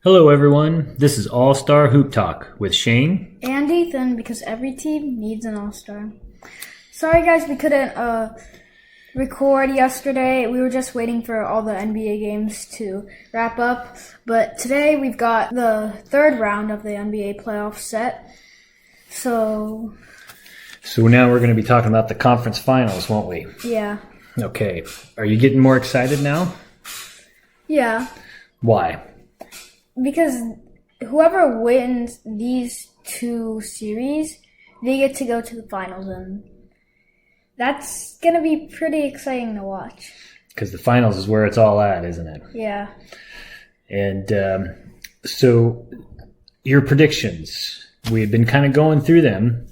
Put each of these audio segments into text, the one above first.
Hello, everyone. This is All Star Hoop Talk with Shane and Ethan, because every team needs an all-star. Sorry, guys, we couldn't record yesterday. We were just waiting for all the NBA games to wrap up. But today we've got the third round of the NBA playoffs set. So now we're going to be talking about the conference finals, won't we? Yeah. Okay. Are you getting more excited now? Yeah. Why? Because whoever wins these two series, they get to go to the finals, and that's going to be pretty exciting to watch. Because the finals is where it's all at, isn't it? Yeah. And so your predictions, we had been kind of going through them.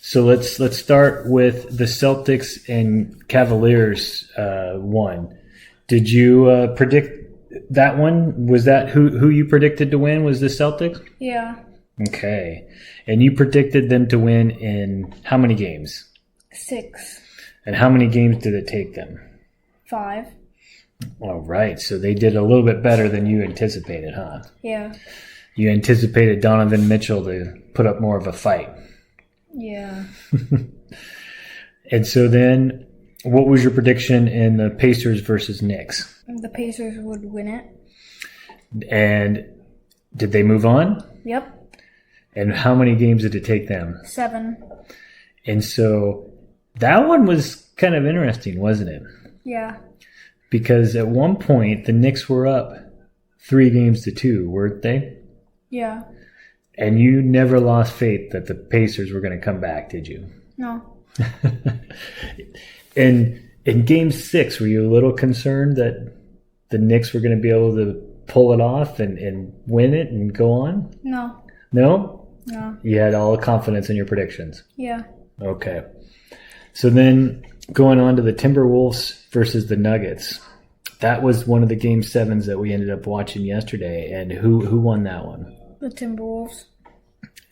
So let's start with the Celtics and Cavaliers one. Did you predict that one? Was that who you predicted to win? Was the Celtics? Yeah. Okay. And you predicted them to win in how many games? 6. And how many games did it take them? 5. All right. So they did a little bit better than you anticipated, huh? Yeah. You anticipated Donovan Mitchell to put up more of a fight. Yeah. And so then what was your prediction in the Pacers versus Knicks? The Pacers would win it. And did they move on? Yep. And how many games did it take them? 7. And so that one was kind of interesting, wasn't it? Yeah. Because at one point, the Knicks were up 3-2, weren't they? Yeah. And you never lost faith that the Pacers were going to come back, did you? No. And in Game 6, were you a little concerned that the Knicks were going to be able to pull it off and win it and go on? No. No? No. You had all the confidence in your predictions? Yeah. Okay. So then going on to the Timberwolves versus the Nuggets. That was one of the Game 7s that we ended up watching yesterday. And who won that one? The Timberwolves.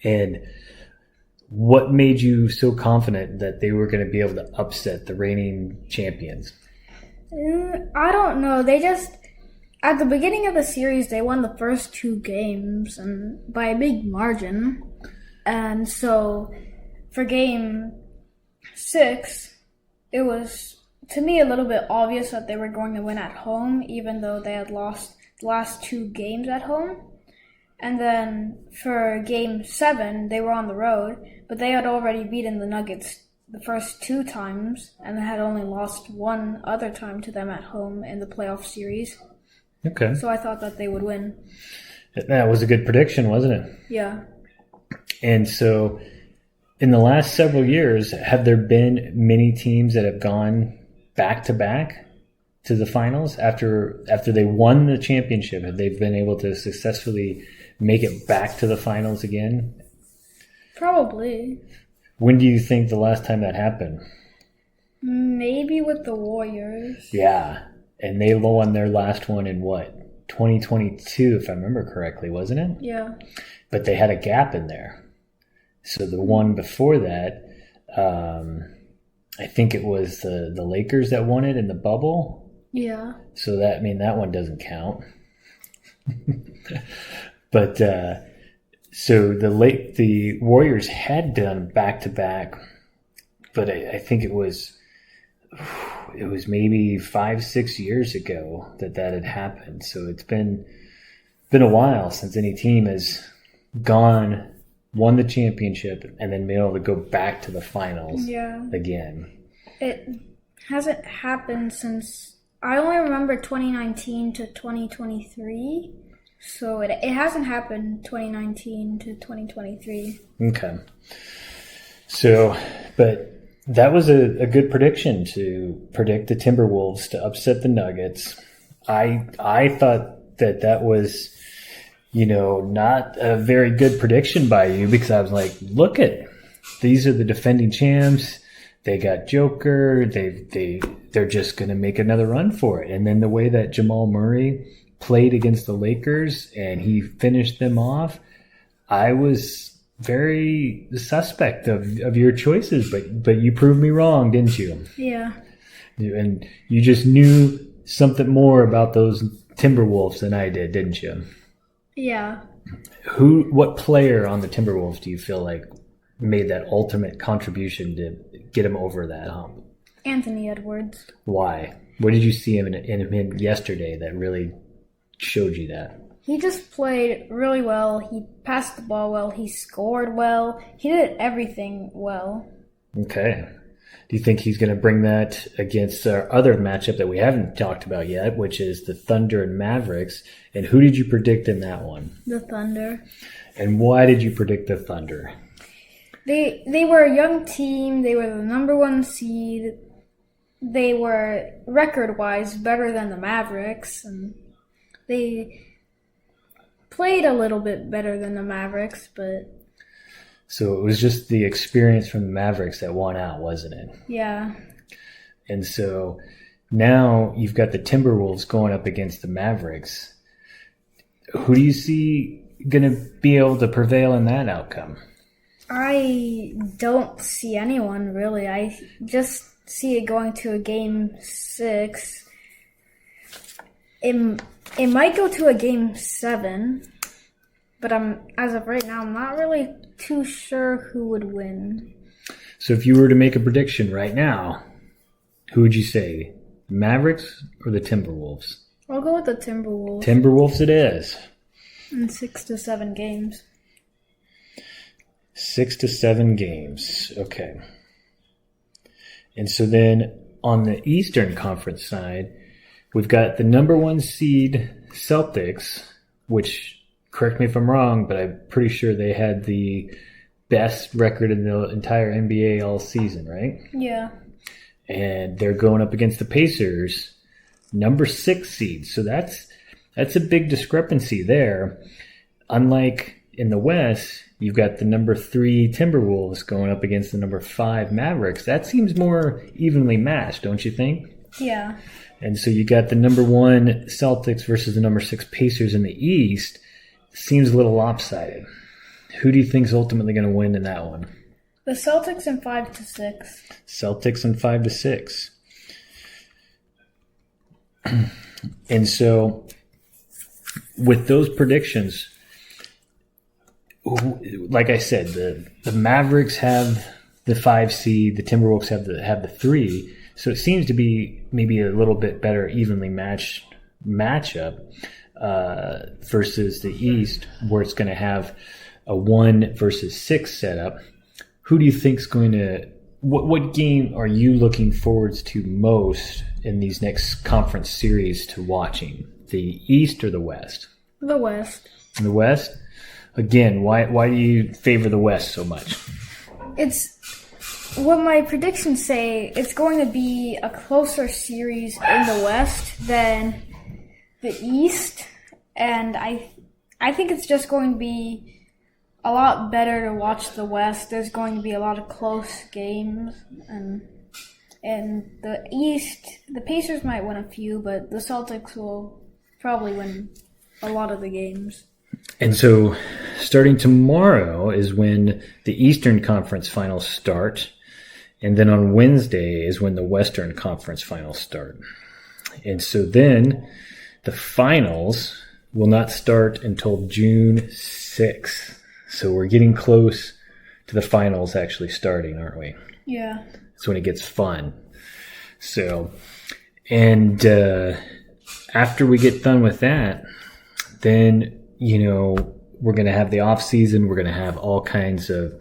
And what made you so confident that they were going to be able to upset the reigning champions? I don't know. They just, at the beginning of the series, they won the first 2 games and by a big margin. And so for Game 6, it was, to me, a little bit obvious that they were going to win at home, even though they had lost the last 2 games at home. And then for Game 7, they were on the road, but they had already beaten the Nuggets the first 2 times, and they had only lost 1 other time to them at home in the playoff series. Okay. So I thought that they would win. That was a good prediction, wasn't it? Yeah. And so in the last several years, have there been many teams that have gone back-to-back to the finals after they won the championship? Have they been able to successfully make it back to the finals again? Probably. When do you think the last time that happened? Maybe with the Warriors. Yeah. And they won their last one in what? 2022, if I remember correctly, wasn't it? Yeah. But they had a gap in there. So the one before that, I think it was the Lakers that won it in the bubble. Yeah. So that one doesn't count. But so the Warriors had done back-to-back, but I think it was maybe 5-6 years ago that had happened. So it's been a while since any team has won the championship, and then been able to go back to the finals again. It hasn't happened since, I only remember 2019 to 2023. So it hasn't happened 2019 to 2023. Okay. So, but that was a good prediction, to predict the Timberwolves to upset the Nuggets. I thought that was, not a very good prediction by you, because I was like, look these are the defending champs. They got Joker. They're just going to make another run for it. And then the way that Jamal Murray played against the Lakers and he finished them off, I was very suspect of your choices, but you proved me wrong, didn't you? Yeah. And you just knew something more about those Timberwolves than I did, didn't you? Yeah. What player on the Timberwolves do you feel like made that ultimate contribution to get him over that hump? Anthony Edwards. Why? What did you see him in him yesterday that really showed you that? He just played really well. He passed the ball well. He scored well. He did everything well. Okay. Do you think he's going to bring that against our other matchup that we haven't talked about yet, which is the Thunder and Mavericks? And who did you predict in that one? The Thunder. And why did you predict the Thunder? They were a young team. They were the number 1 seed. They were record-wise better than the Mavericks, and they played a little bit better than the Mavericks, but... So it was just the experience from the Mavericks that won out, wasn't it? Yeah. And so now you've got the Timberwolves going up against the Mavericks. Who do you see going to be able to prevail in that outcome? I don't see anyone, really. I just see it going to a game 6. It might go to a game 7, but as of right now, I'm not really too sure who would win. So if you were to make a prediction right now, who would you say? The Mavericks or the Timberwolves? I'll go with the Timberwolves. Timberwolves it is. In 6 to 7 games. 6 to 7 games. Okay. And so then on the Eastern Conference side, we've got the number 1 seed Celtics, which, correct me if I'm wrong, but I'm pretty sure they had the best record in the entire NBA all season, right? Yeah. And they're going up against the Pacers, number 6 seed. So that's a big discrepancy there. Unlike in the West, you've got the number 3 Timberwolves going up against the number 5 Mavericks. That seems more evenly matched, don't you think? Yeah. And so you got the number 1 Celtics versus the number 6 Pacers in the East. Seems a little lopsided. Who do you think is ultimately going to win in that one? The Celtics in 5 to 6. Celtics in 5 to 6. And so with those predictions, like I said, the Mavericks have the 5 seed, the Timberwolves have the 3. So it seems to be maybe a little bit better evenly matched matchup versus the East, where it's going to have a 1 versus 6 setup. Who do you think is going to? What game are you looking forward to most in these next conference series to watching? The East or the West? The West. The West? Again, why do you favor the West so much? It's what my predictions say. It's going to be a closer series in the West than the East, and I think it's just going to be a lot better to watch the West. There's going to be a lot of close games, and the East, the Pacers might win a few, but the Celtics will probably win a lot of the games. And so starting tomorrow is when the Eastern Conference finals start, and then on Wednesday is when the Western Conference finals start. And so then the finals will not start until June 6th. So we're getting close to the finals actually starting, aren't we? Yeah. That's when it gets fun. So, and after we get done with that, then, we're going to have the off season. We're going to have all kinds of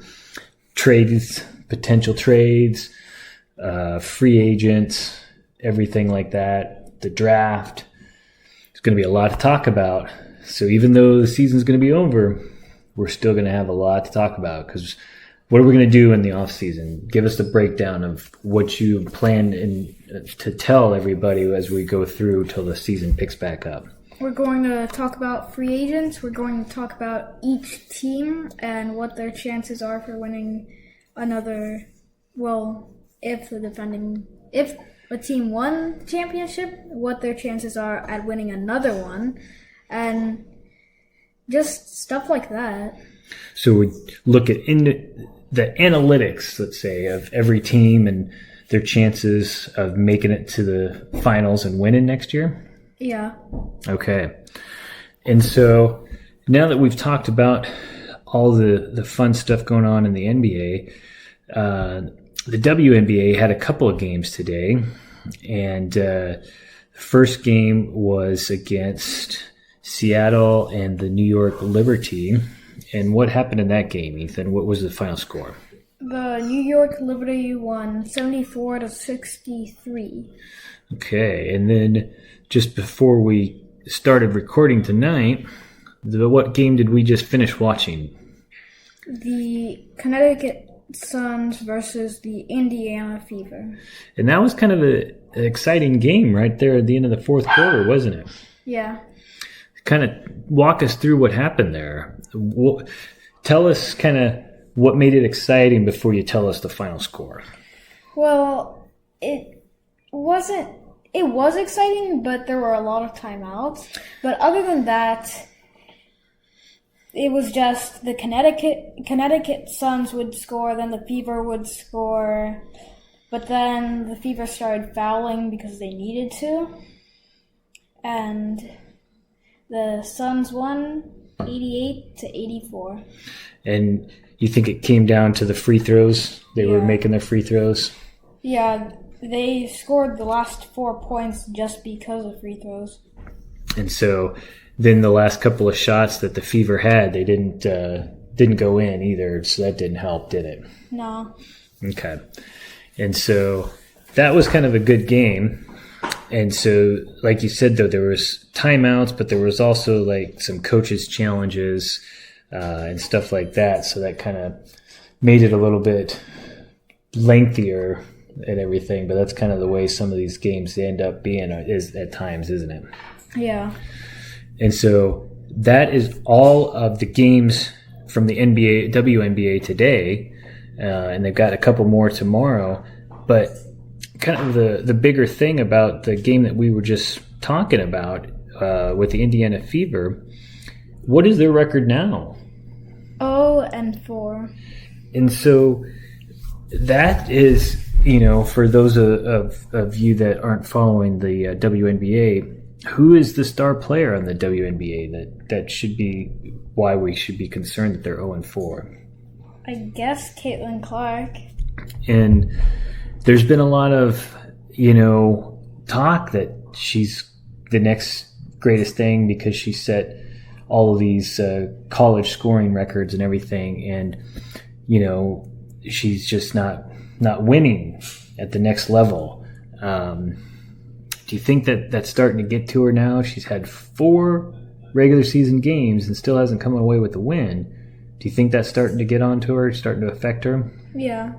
trades, potential trades, free agents, everything like that, the draft. It's going to be a lot to talk about. So even though the season's going to be over, we're still going to have a lot to talk about, because what are we going to do in the off season? Give us the breakdown of what you plan to tell everybody as we go through till the season picks back up. We're going to talk about free agents. We're going to talk about each team and what their chances are for winning another. Well, if a team won the championship, what their chances are at winning another one, and just stuff like that. So we look at the analytics, let's say, of every team and their chances of making it to the finals and winning next year. Yeah. Okay. And so now that we've talked about all the fun stuff going on in the NBA, the WNBA had a couple of games today, and the first game was against Seattle and the New York Liberty. And what happened in that game, Ethan? What was the final score? The New York Liberty won 74-63. Okay, and then just before we started recording tonight, what game did we just finish watching? The Connecticut Suns versus the Indiana Fever. And that was kind of an exciting game right there at the end of the fourth quarter, wasn't it? Yeah. Kind of walk us through what happened there. Tell us kind of what made it exciting before you tell us the final score. Well, it was exciting, but there were a lot of timeouts. But other than that, it was just the Connecticut Suns would score, then the Fever would score, but then the Fever started fouling because they needed to, and the Suns won 88-84. And you think it came down to the free throws? They were making their free throws? Yeah, they scored the last 4 points just because of free throws. And so then the last couple of shots that the Fever had, they didn't go in either, so that didn't help, did it? No. Okay. And so that was kind of a good game. And so, like you said, though, there was timeouts, but there was also like some coaches' challenges and stuff like that. So that kind of made it a little bit lengthier and everything. But that's kind of the way some of these games end up being is at times, isn't it? Yeah. And so that is all of the games from the WNBA today, and they've got a couple more tomorrow. But kind of the bigger thing about the game that we were just talking about with the Indiana Fever, what is their record now? 0-4. And so that is, for those of you that aren't following the WNBA, who is the star player on the WNBA that should be why we should be concerned that they're 0-4? I guess Caitlin Clark. And there's been a lot of, talk that she's the next greatest thing because she set all of these college scoring records and everything. And, she's just not winning at the next level. Do you think that that's starting to get to her now? She's had 4 regular season games and still hasn't come away with a win. Do you think that's starting to get onto her, starting to affect her? Yeah.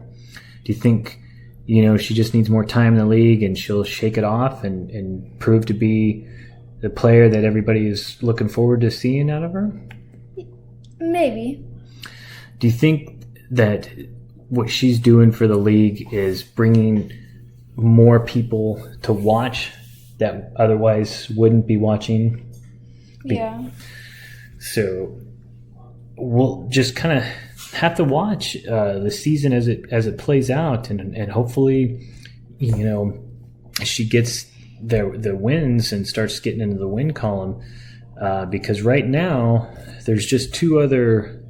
Do you think, she just needs more time in the league and she'll shake it off and prove to be the player that everybody is looking forward to seeing out of her? Maybe. Do you think that what she's doing for the league is bringing more people to watch that otherwise wouldn't be watching? Yeah. So we'll just kind of have to watch the season as it plays out, and hopefully, she gets the wins and starts getting into the win column. Because right now there's just 2 other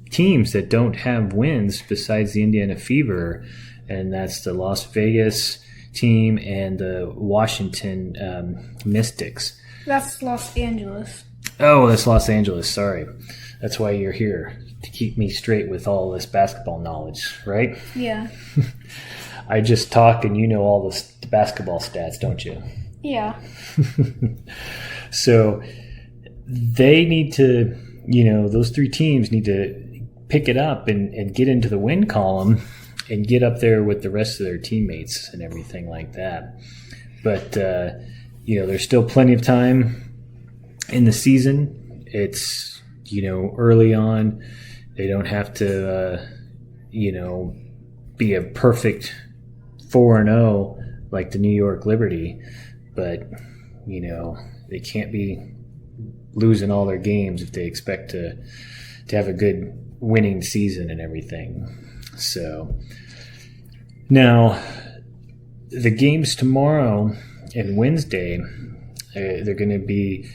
teams that don't have wins besides the Indiana Fever, and that's the Las Vegas team and the Washington Mystics. That's Los Angeles. Oh, that's Los Angeles. Sorry. That's why you're here, to keep me straight with all this basketball knowledge, right? Yeah. I just talk and you know all the basketball stats, don't you? Yeah. So they need to, those 3 teams need to pick it up and get into the win column and get up there with the rest of their teammates and everything like that. But, there's still plenty of time in the season. It's, early on. They don't have to, be a perfect 4-0 like the New York Liberty. But, they can't be losing all their games if they expect to have a good winning season and everything. So now the games tomorrow and Wednesday, they're going to be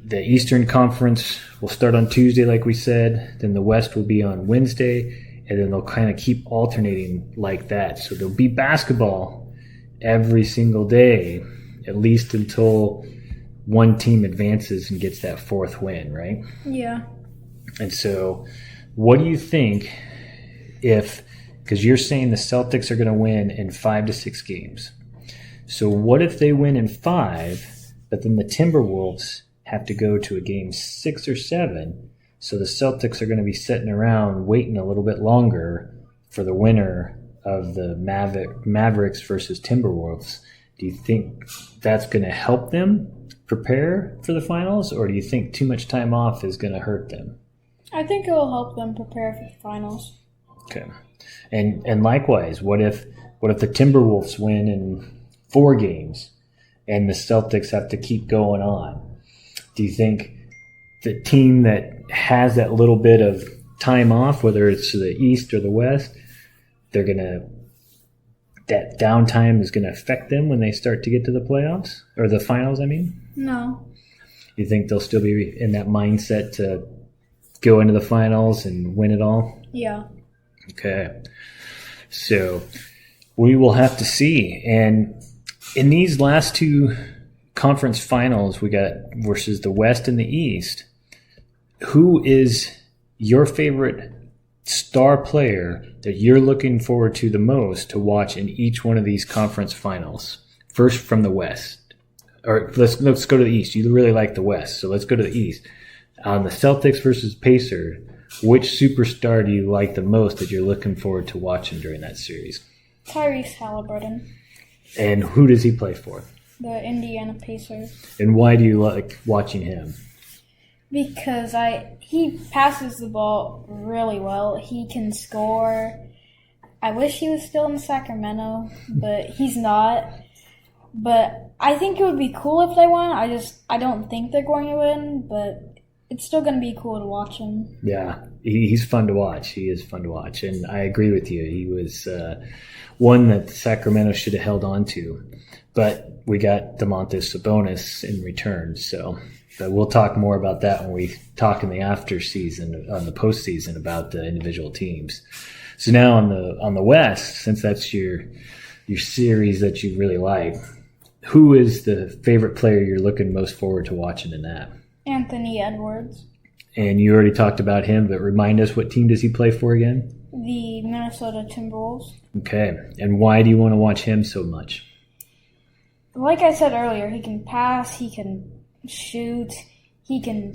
the Eastern Conference will start on Tuesday, like we said. Then the West will be on Wednesday, and then they'll kind of keep alternating like that. So there'll be basketball every single day, at least until one team advances and gets that fourth win, right? Yeah. And so what do you think because you're saying the Celtics are going to win in 5 to 6 games. So what if they win in 5, but then the Timberwolves have to go to a game 6 or 7, so the Celtics are going to be sitting around waiting a little bit longer for the winner of the Mavericks versus Timberwolves? Do you think that's going to help them prepare for the finals, or do you think too much time off is going to hurt them? I think it will help them prepare for the finals. Okay. And likewise, what if the Timberwolves win in 4 games and the Celtics have to keep going on? Do you think the team that has that little bit of time off, whether it's to the East or the West, that downtime is going to affect them when they start to get to the playoffs or the finals, I mean? No. You think they'll still be in that mindset to go into the finals and win it all? Yeah. Okay. So we will have to see. And in these last 2 conference finals, we got versus the West and the East, who is your favorite star player that you're looking forward to the most to watch in each one of these conference finals? First from the West. Or let's go to the East. You really like the West, so let's go to the East. On the Celtics versus Pacers, which superstar do you like the most that you're looking forward to watching during that series? Tyrese Halliburton. And who does he play for? The Indiana Pacers. And why do you like watching him? Because he passes the ball really well. He can score. I wish he was still in Sacramento, but he's not. But I think it would be cool if they won. I don't think they're going to win, but it's still going to be cool to watch him. Yeah, he's fun to watch. He is fun to watch. And I agree with you. He was one that Sacramento should have held on to. But we got Domantas Sabonis in return. So but we'll talk more about that when we talk in the after season, on the postseason, about the individual teams. So now on the West, since that's your series that you really like, who is the favorite player you're looking most forward to watching in that? Anthony Edwards. And you already talked about him, but remind us, what team does he play for again? The Minnesota Timberwolves. Okay. And why do you want to watch him so much? Like I said earlier, he can pass, he can shoot, he can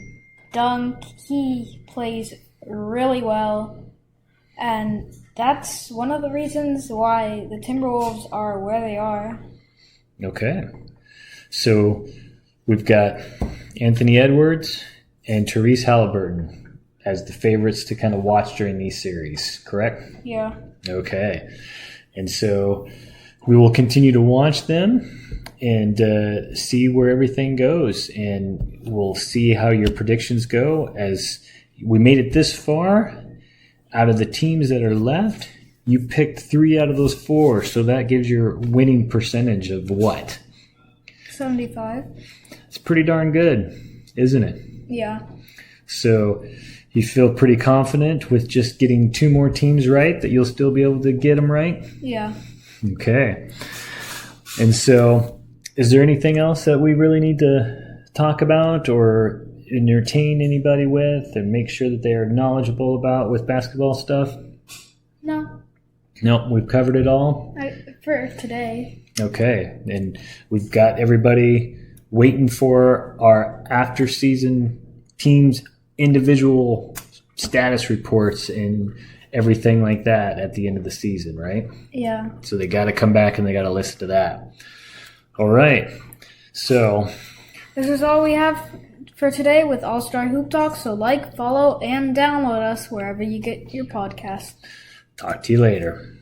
dunk, he plays really well. And that's one of the reasons why the Timberwolves are where they are. Okay. So we've got Anthony Edwards and Tyrese Halliburton as the favorites to kind of watch during these series, correct? Yeah. Okay. And so we will continue to watch them and see where everything goes. And we'll see how your predictions go. As we made it this far, out of the teams that are left, you picked 3 out of those 4. So that gives your winning percentage of what? 75. It's pretty darn good, isn't it? Yeah. So you feel pretty confident with just getting 2 more teams right that you'll still be able to get them right? Yeah. Okay. And so is there anything else that we really need to talk about or entertain anybody with and make sure that they are knowledgeable about with basketball stuff? No. No, we've covered it all? For today. Okay. And we've got everybody waiting for our after-season teams' individual status reports and everything like that at the end of the season, right? Yeah. So they got to come back and they got to listen to that. All right. So this is all we have for today with All-Star Hoop Talk. So like, follow, and download us wherever you get your podcast. talk to you later.